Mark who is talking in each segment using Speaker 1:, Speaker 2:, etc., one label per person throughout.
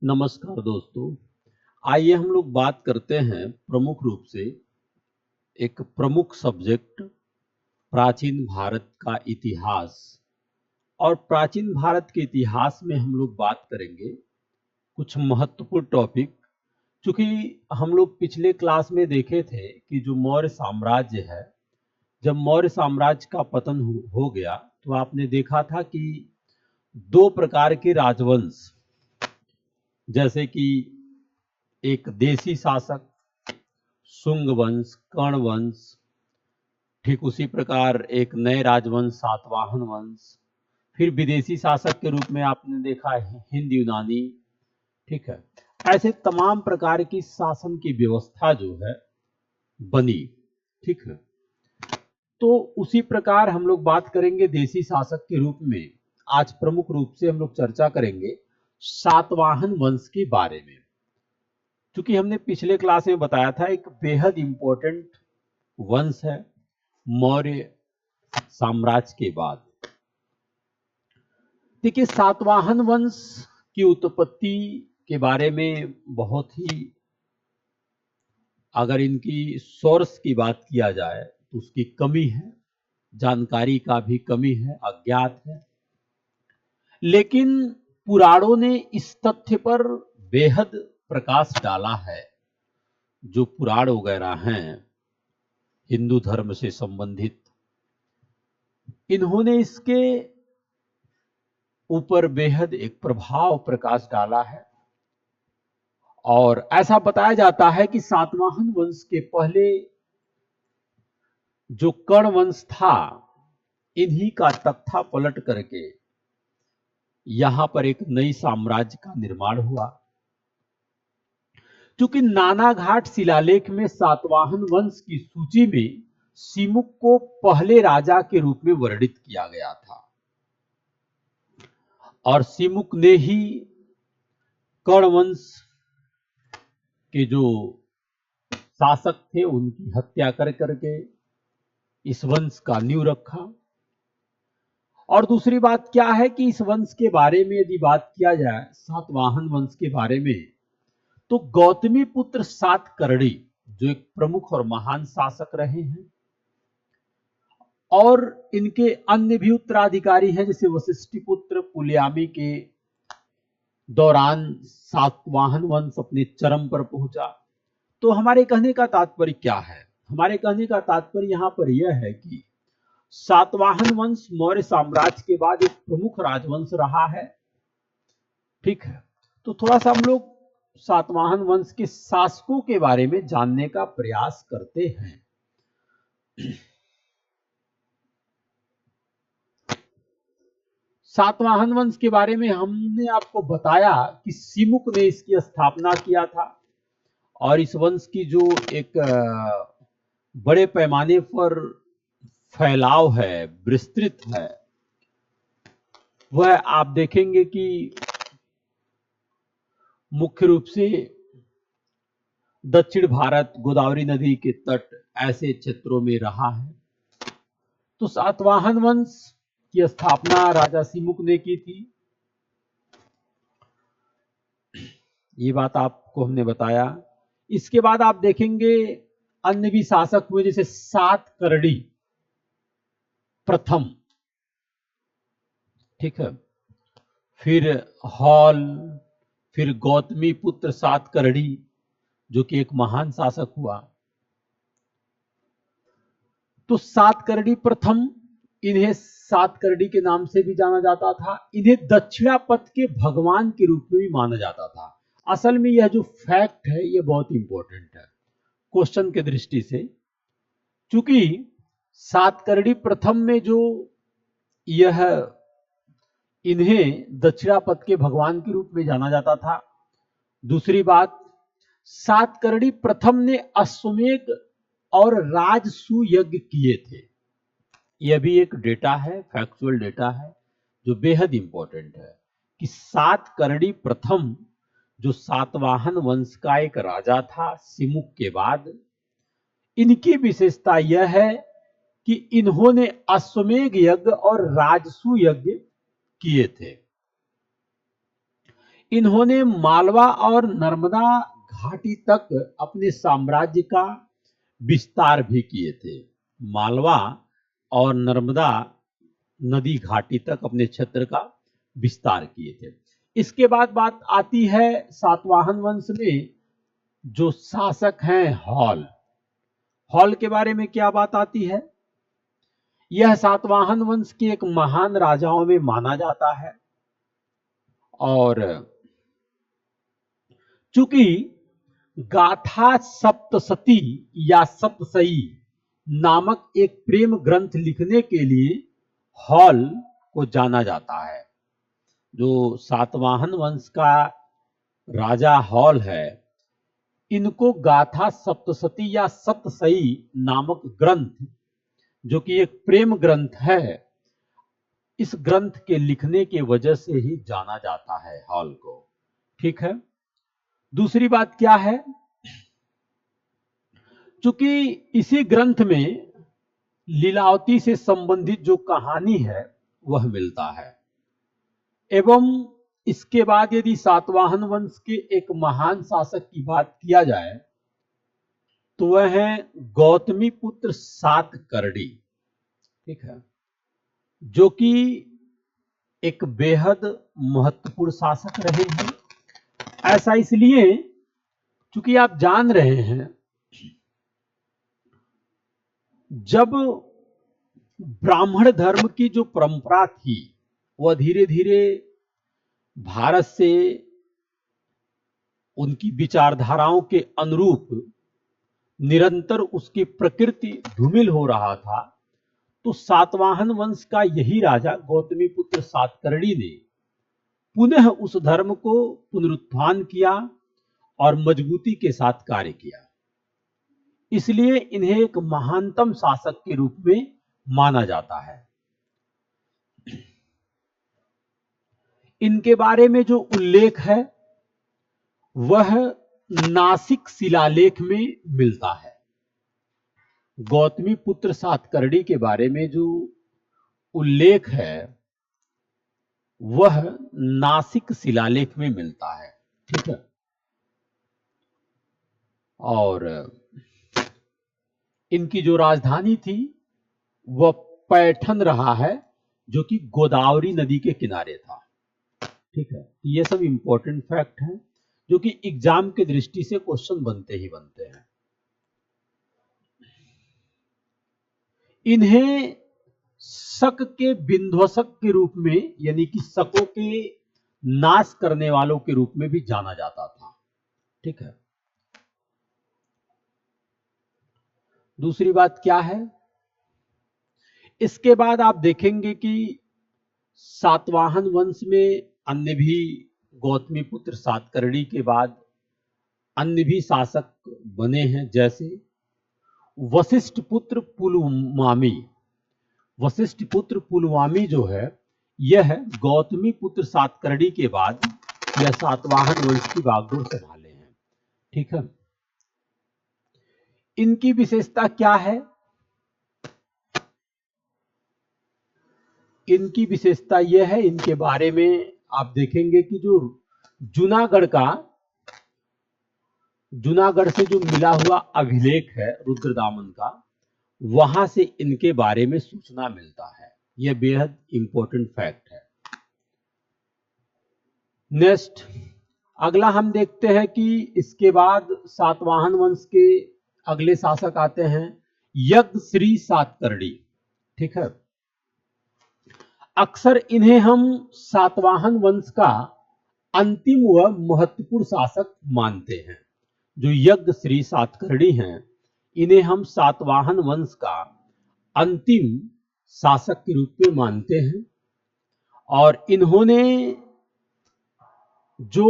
Speaker 1: नमस्कार दोस्तों। आइए हम लोग बात करते हैं प्रमुख रूप से एक प्रमुख सब्जेक्ट प्राचीन भारत का इतिहास। और प्राचीन भारत के इतिहास में हम लोग बात करेंगे कुछ महत्वपूर्ण टॉपिक। क्योंकि हम लोग पिछले क्लास में देखे थे कि जो मौर्य साम्राज्य है, जब मौर्य साम्राज्य का पतन हो गया तो आपने देखा था कि दो प्रकार के राजवंश, जैसे कि एक देशी शासक शुंग वंश, कर्ण वंश, ठीक उसी प्रकार एक नए राजवंश सातवाहन वंश, फिर विदेशी शासक के रूप में आपने देखा है हिंद यूनानी। ठीक है, ऐसे तमाम प्रकार की शासन की व्यवस्था जो है बनी। ठीक है, तो उसी प्रकार हम लोग बात करेंगे देशी शासक के रूप में। आज प्रमुख रूप से हम लोग चर्चा करेंगे सातवाहन वंश के बारे में, क्योंकि हमने पिछले क्लास में बताया था एक बेहद इंपॉर्टेंट वंश है मौर्य साम्राज्य के बाद। देखिए, सातवाहन वंश की उत्पत्ति के बारे में बहुत ही, अगर इनकी सोर्स की बात किया जाए तो उसकी कमी है, जानकारी का भी कमी है, अज्ञात है। लेकिन पुराणों ने इस तथ्य पर बेहद प्रकाश डाला है। जो पुराण वगैरह हैं हिंदू धर्म से संबंधित, इन्होंने इसके ऊपर बेहद एक प्रभाव प्रकाश डाला है। और ऐसा बताया जाता है कि सातवाहन वंश के पहले जो कर्ण वंश था, इन्हीं का तख्ता पलट करके यहां पर एक नई साम्राज्य का निर्माण हुआ। क्योंकि नानाघाट शिलालेख में सातवाहन वंश की सूची में सिमुक को पहले राजा के रूप में वर्णित किया गया था, और सिमुक ने ही कर्ण वंश के जो शासक थे उनकी हत्या कर करके इस वंश का नींव रखा। और दूसरी बात क्या है कि इस वंश के बारे में यदि बात किया जाए, सातवाहन वंश के बारे में, तो गौतमी पुत्र सातकर्णी जो एक प्रमुख और महान शासक रहे हैं, और इनके अन्य भी उत्तराधिकारी हैं, जैसे वशिष्ठ पुत्र पुलयामी के दौरान सातवाहन वंश अपने चरम पर पहुंचा। तो हमारे कहने का तात्पर्य क्या है? हमारे कहने का तात्पर्य यहां पर यह है कि सातवाहन वंश मौर्य साम्राज्य के बाद एक प्रमुख राजवंश रहा है। ठीक है, तो थोड़ा सा हम लोग सातवाहन वंश के शासकों के बारे में जानने का प्रयास करते हैं। सातवाहन वंश के बारे में हमने आपको बताया कि सिमुक ने इसकी स्थापना किया था, और इस वंश की जो एक बड़े पैमाने पर फैलाव है, विस्तृत है, वह आप देखेंगे कि मुख्य रूप से दक्षिण भारत, गोदावरी नदी के तट, ऐसे क्षेत्रों में रहा है। तो सातवाहन वंश की स्थापना राजा सिमुक ने की थी, ये बात आपको हमने बताया। इसके बाद आप देखेंगे अन्य भी शासक हुए, जैसे सातकर्णी प्रथम, ठीक है, फिर हॉल, फिर गौतमी पुत्र सातकर्णी जो कि एक महान शासक हुआ। तो सातकर्णी प्रथम, इन्हें सातकर्णी के नाम से भी जाना जाता था। इन्हें दक्षिणापथ के भगवान के रूप में भी माना जाता था। असल में यह जो फैक्ट है यह बहुत इंपॉर्टेंट है क्वेश्चन के दृष्टि से, क्योंकि सातकर्णी प्रथम में जो यह इन्हें दक्षिणापथ के भगवान के रूप में जाना जाता था। दूसरी बात, सातकर्णी प्रथम ने अश्वमेध और राजसूय यज्ञ किए थे। यह भी एक डेटा है, फैक्चुअल डेटा है जो बेहद इंपॉर्टेंट है कि सातकर्णी प्रथम जो सातवाहन वंश का एक राजा था सिमुक के बाद, इनकी विशेषता यह है कि इन्होंने अश्वमेध यज्ञ और राजसूय यज्ञ किए थे। इन्होंने मालवा और नर्मदा घाटी तक अपने साम्राज्य का विस्तार भी किए थे। मालवा और नर्मदा नदी घाटी तक अपने क्षेत्र का विस्तार किए थे। इसके बाद बात आती है सातवाहन वंश में जो शासक हैं हॉल। हॉल के बारे में क्या बात आती है? यह सातवाहन वंश के एक महान राजाओं में माना जाता है और चूंकि गाथा सप्तशती या सप्तशई नामक एक प्रेम ग्रंथ लिखने के लिए हॉल को जाना जाता है। जो सातवाहन वंश का राजा हॉल है, इनको गाथा सप्तशती या सप्तशई नामक ग्रंथ, जो कि एक प्रेम ग्रंथ है, इस ग्रंथ के लिखने की वजह से ही जाना जाता है हॉल को। ठीक है। दूसरी बात क्या है? चूंकि इसी ग्रंथ में लीलावती से संबंधित जो कहानी है वह मिलता है, एवं इसके बाद यदि सातवाहन वंश के एक महान शासक की बात किया जाए तो वह है गौतमी पुत्र सातकर्णी। ठीक है। जो कि एक बेहद महत्वपूर्ण शासक रहे हैं। ऐसा इसलिए क्योंकि आप जान रहे हैं, जब ब्राह्मण धर्म की जो परंपरा थी वह धीरे धीरे भारत से उनकी विचारधाराओं के अनुरूप निरंतर उसकी प्रकृति धूमिल हो रहा था, तो सातवाहन वंश का यही राजा गौतमी पुत्र सातकर्णी ने पुनः उस धर्म को पुनरुत्थान किया और मजबूती के साथ कार्य किया। इसलिए इन्हें एक महानतम शासक के रूप में माना जाता है। इनके बारे में जो उल्लेख है वह नासिक शिलालेख में मिलता है। गौतमी पुत्र सातकर्णी के बारे में जो उल्लेख है वह नासिक शिलालेख में मिलता है। ठीक है। और इनकी जो राजधानी थी वह पैठन रहा है, जो कि गोदावरी नदी के किनारे था। ठीक है। ये सब इंपॉर्टेंट फैक्ट है जो कि एग्जाम के दृष्टि से क्वेश्चन बनते ही बनते हैं। इन्हें शक के विध्वंसक के रूप में, यानी कि शकों के नाश करने वालों के रूप में भी जाना जाता था। ठीक है। दूसरी बात क्या है? इसके बाद आप देखेंगे कि सातवाहन वंश में अन्य भी, गौतमी पुत्र सातकर्णी के बाद अन्य भी शासक बने हैं, जैसे वशिष्ठ पुत्र पुलमावी। वशिष्ठ पुत्र पुलमावी जो है, यह गौतमी पुत्र सातकर्णी के बाद यह सातवाहन वंश की बागडोर संभाले हैं। ठीक है। इनकी विशेषता क्या है? इनकी विशेषता यह है, इनके बारे में आप देखेंगे कि जो जूनागढ़ से जो मिला हुआ अभिलेख है रुद्रदामन का, वहां से इनके बारे में सूचना मिलता है। यह बेहद इंपॉर्टेंट फैक्ट है। नेक्स्ट, अगला हम देखते हैं कि इसके बाद सातवाहन वंश के अगले शासक आते हैं यज्ञश्री सातकर्णी। ठीक है। अक्सर इन्हें हम सातवाहन वंश का अंतिम व महत्वपूर्ण शासक मानते हैं। जो यज्ञश्री सातकर्णी हैं, इन्हें हम सातवाहन वंश का अंतिम शासक के रूप में मानते हैं। और इन्होंने जो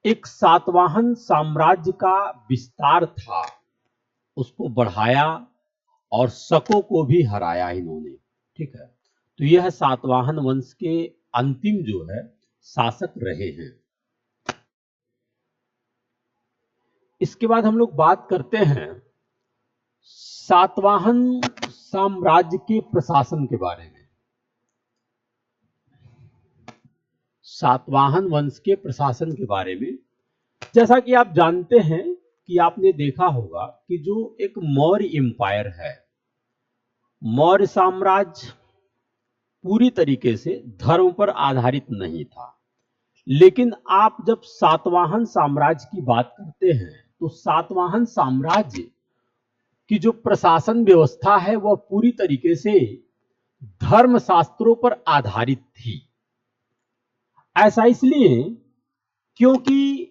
Speaker 1: एक सातवाहन साम्राज्य का विस्तार था उसको बढ़ाया और शकों को भी हराया इन्होंने। ठीक है। तो यह सातवाहन वंश के अंतिम जो है शासक रहे हैं। इसके बाद हम लोग बात करते हैं सातवाहन साम्राज्य के प्रशासन के बारे में। सातवाहन वंश के प्रशासन के बारे में। जैसा कि आप जानते हैं कि आपने देखा होगा कि जो एक मौर्य एम्पायर है, मौर्य साम्राज्य पूरी तरीके से धर्म पर आधारित नहीं था। लेकिन आप जब सातवाहन साम्राज्य की बात करते हैं तो सातवाहन साम्राज्य की जो प्रशासन व्यवस्था है वह पूरी तरीके से धर्म शास्त्रों पर आधारित थी। ऐसा इसलिए क्योंकि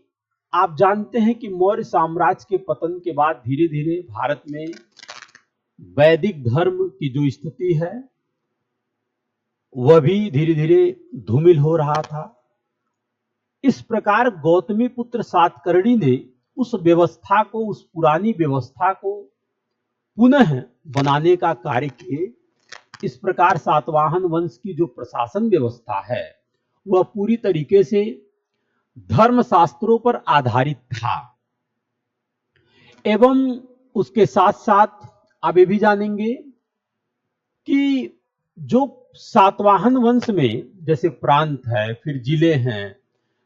Speaker 1: आप जानते हैं कि मौर्य साम्राज्य के पतन के बाद धीरे धीरे भारत में वैदिक धर्म की जो स्थिति है वह भी धीरे धीरे धूमिल हो रहा था। इस प्रकार गौतमी पुत्र सातकर्णी ने उस व्यवस्था को, उस पुरानी व्यवस्था को पुनः बनाने का कार्य किए। इस प्रकार सातवाहन वंश की जो प्रशासन व्यवस्था है वह पूरी तरीके से धर्म शास्त्रों पर आधारित था। एवं उसके साथ साथ आप ये भी जानेंगे कि जो सातवाहन वंश में जैसे प्रांत है, फिर जिले हैं,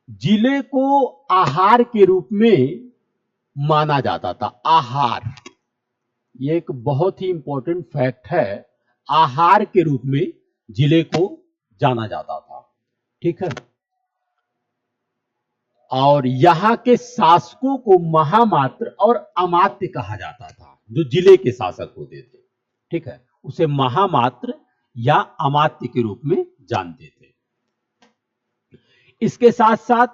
Speaker 1: जिले को आहार के रूप में माना जाता था। आहार, ये एक बहुत ही इंपॉर्टेंट फैक्ट है। आहार के रूप में जिले को जाना जाता था, ठीक है। और यहां के शासकों को महामात्र और अमात्य कहा जाता था। जो जिले के शासक होते थे, ठीक है, उसे महामात्र या अमात्य के रूप में जानते थे। इसके साथ साथ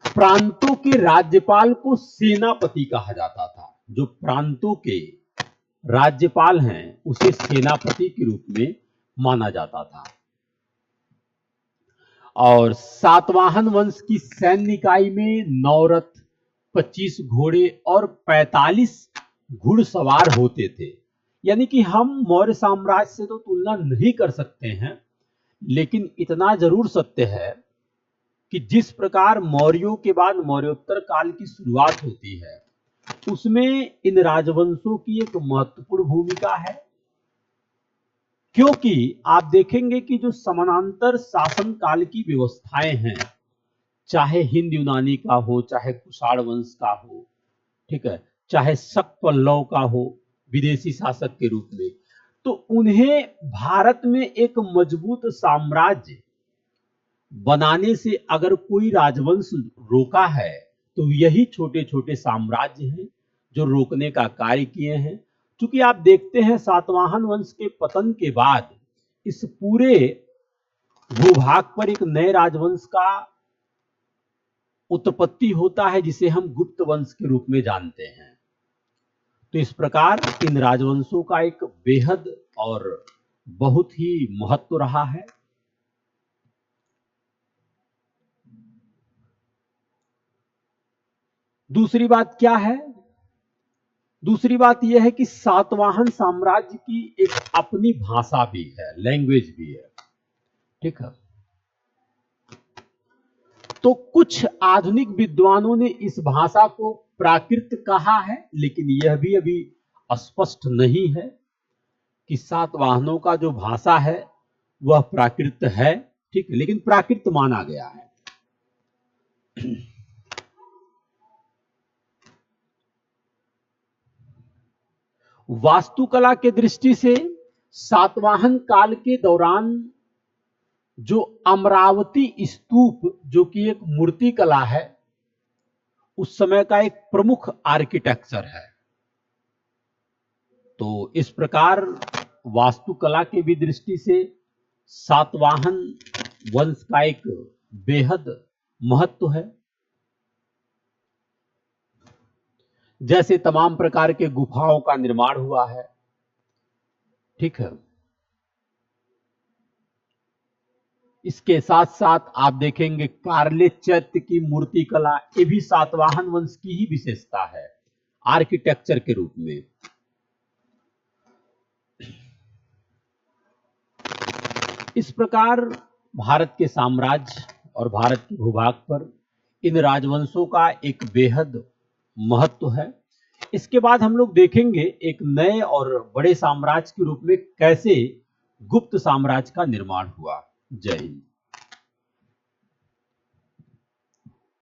Speaker 1: प्रांतों के राज्यपाल को सेनापति कहा जाता था। जो प्रांतों के राज्यपाल हैं उसे सेनापति के रूप में माना जाता था। और सातवाहन वंश की सैन्य इकाई में 9 रथ, 25 घोड़े और 45 घुड़सवार होते थे। यानी कि हम मौर्य साम्राज्य से तो तुलना नहीं कर सकते हैं, लेकिन इतना जरूर सत्य है कि जिस प्रकार मौर्यों के बाद मौर्योत्तर काल की शुरुआत होती है उसमें इन राजवंशों की एक महत्वपूर्ण भूमिका है। क्योंकि आप देखेंगे कि जो समानांतर शासन काल की व्यवस्थाएं हैं, चाहे हिंद यूनानी का हो, चाहे कुषाण वंश का हो, ठीक है, चाहे शक पल्लव का हो विदेशी शासक के रूप में, तो उन्हें भारत में एक मजबूत साम्राज्य बनाने से अगर कोई राजवंश रोका है तो यही छोटे छोटे साम्राज्य हैं जो रोकने का कार्य किए हैं। क्योंकि आप देखते हैं सातवाहन वंश के पतन के बाद इस पूरे भूभाग पर एक नए राजवंश का उत्पत्ति होता है जिसे हम गुप्त वंश के रूप में जानते हैं। तो इस प्रकार इन राजवंशों का एक बेहद और बहुत ही महत्व रहा है। दूसरी बात क्या है? दूसरी बात यह है कि सातवाहन साम्राज्य की एक अपनी भाषा भी है, लैंग्वेज भी है, ठीक है। तो कुछ आधुनिक विद्वानों ने इस भाषा को प्राकृत कहा है, लेकिन यह भी अभी स्पष्ट नहीं है कि सातवाहनों का जो भाषा है वह प्राकृत है, ठीक है, लेकिन प्राकृत माना गया है। वास्तुकला के दृष्टि से सातवाहन काल के दौरान जो अमरावती स्तूप, जो कि एक मूर्ति कला है, उस समय का एक प्रमुख आर्किटेक्चर है। तो इस प्रकार वास्तुकला की भी दृष्टि से सातवाहन वंश का एक बेहद महत्व है। जैसे तमाम प्रकार के गुफाओं का निर्माण हुआ है, ठीक है। इसके साथ साथ आप देखेंगे कार्ले चैत्य की मूर्ति कला, ये भी सातवाहन वंश की ही विशेषता है आर्किटेक्चर के रूप में। इस प्रकार भारत के साम्राज्य और भारत के भूभाग पर इन राजवंशों का एक बेहद महत्व है। इसके बाद हम लोग देखेंगे एक नए और बड़े साम्राज्य के रूप में कैसे गुप्त साम्राज्य का निर्माण हुआ। जय हिंद।